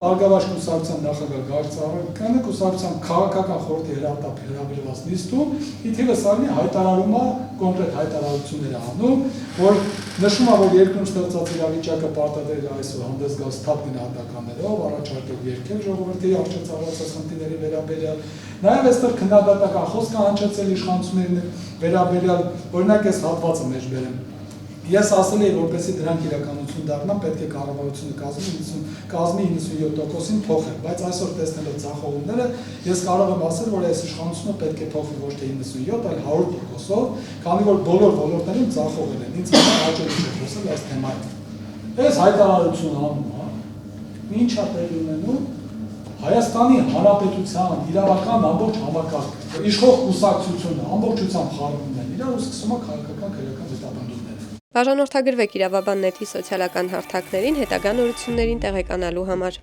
Արգավաշ կուսակցության նախագահ Գագիկ Ծառուկյանը կուսակցության քաղաքական խորհրդի հրավիրված նիստում ի թիվս արի հայտարարում է կոնկրետ հայտարարություններ անում, որ նշում է, որ երկրում ստեղծած իրավիճակը պարտադիր է այսօր հանդես գալ սթափ գնահատականներով, առաջարկել երկել ժողովրդի առջև ծառայած խնդիրների վերաբերյալ, նաև այստեղ քննադատական խոսք է հնչեցել իշխանությունների վերաբերյալ, օրինակ այս հատվածը մեջ բերեմ։ Ես ասել եմ, որպեսզի դրանք իրականություն դառնան, պետք է կառավարությունը կազմի 97%-ին փոխել, բայց այսօր տեսնելով ձախողումները, ես կարող եմ ասել, որ այս իշխանությունը պետք է փոխվի ոչ թե 97, այլ 100%-ով, քանի որ բոլոր ոլորտներում ձախողել են։ Ինձ համար հաջողություն է խոսել այս թեմայով։ Այս հայտարարությունը անում է, ինչ է տեղի ունենում Հայաստանի Հանրապետության իրավական ամբողջ համակարգը, իշխող կուսակցությունը ամբողջությամբ խառնում են իրար ու սկսում է քաղաքական քրեական հետապնդումները։ Բաժանորդագրվեք Իրավաբան նետի սոցիալական հարթակներին հետագա նորություններին տեղեկանալու համար։